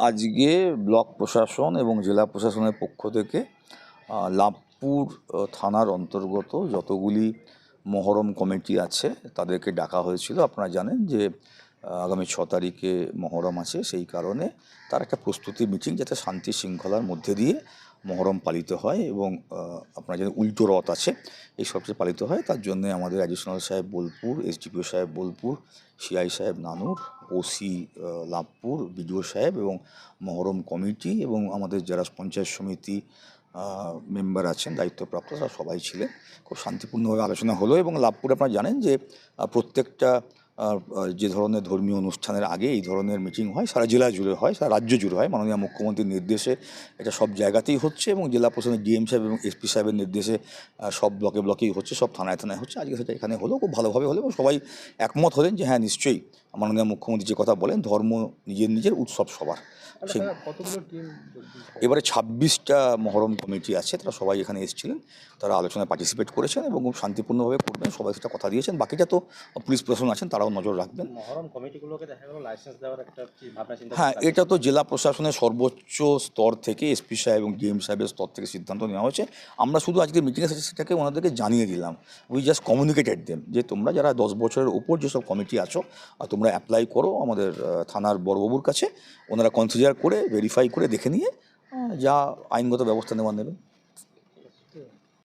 আজকে ব্লক প্রশাসন এবং জেলা প্রশাসনের পক্ষ থেকে লাভপুর থানার অন্তর্গত যতগুলি মহরম কমিটি আছে তাদেরকে ডাকা হয়েছিল। আপনারা জানেন যে আগামী 6 তারিখে মহরম আছে, সেই কারণে তার একটা প্রস্তুতি মিটিং যাতে শান্তি শৃঙ্খলার মধ্যে দিয়ে মহরম পালিত হয় এবং আপনারা জানেন উল্টো রথ আছে, এই সবচেয়ে পালিত হয়। তার জন্য আমাদের অ্যাডিশনাল সাহেব বোলপুর, এসডিপিও সাহেব বোলপুর, সিআই সাহেব নানুর, ওসি লাভপুর, বিডিও সাহেব এবং মহরম কমিটি এবং আমাদের যারা পঞ্চায়েত সমিতি মেম্বার আছেন দায়িত্বপ্রাপ্ত তারা সবাই ছিলেন। খুব শান্তিপূর্ণভাবে আলোচনা হলো এবং লাভপুরে আপনারা জানেন যে প্রত্যেকটা যে ধরনের ধর্মীয় অনুষ্ঠানের আগে এই ধরনের মিটিং হয়, সারা জেলা জুড়ে হয়, সারা রাজ্য জুড়ে হয়। মাননীয় মুখ্যমন্ত্রীর নির্দেশে এটা সব জায়গাতেই হচ্ছে এবং জেলা প্রশাসনের ডিএম সাহেব এবং এসপি সাহেবের নির্দেশে সব ব্লকে ব্লকেই হচ্ছে, সব থানায় থানায় হচ্ছে। আজকে সেটা এখানে হলো, খুব ভালোভাবে হলো এবং সবাই একমত হলেন যে হ্যাঁ নিশ্চয়ই মাননীয় মুখ্যমন্ত্রী যে কথা বলেন, ধর্ম নিজের নিজের, উৎসব সবার। সেই এবারে 26টা মহরম কমিটি আছে, তারা সবাই এখানে এসেছিলেন, তারা আলোচনায় পার্টিসিপেট করেছেন এবং খুব শান্তিপূর্ণভাবে করবেন, সবাই সেটা কথা দিয়েছেন। বাকিটা তো পুলিশ প্রশাসন আছেন, তারাও নজর রাখবেন। মহরম কমিটিগুলোকে দেখা গেল লাইসেন্স দেওয়ার একটা কি ভাবনা চিন্তা? হ্যাঁ, এটা তো জেলা প্রশাসনের সর্বোচ্চ স্তর থেকে এসপি সাহেব এবং ডিএম সাহেবের স্তর থেকে সিদ্ধান্ত নেওয়া হয়েছে। আমরা শুধু আজকে মিটিংয়ে সেটাকে ওনাদেরকে জানিয়ে দিলাম, উই জাস্ট কমিউনিকেটেড দেম যে তোমরা যারা 10 বছরের উপর যেসব কমিটি আছো তোমরা অ্যাপ্লাই করো আমাদের থানার বড়বাবুর কাছে, ওনারা কনসিডার করে ভেরিফাই করে দেখে নিয়ে যা আইনগত ব্যবস্থা নেওয়া নেবেন।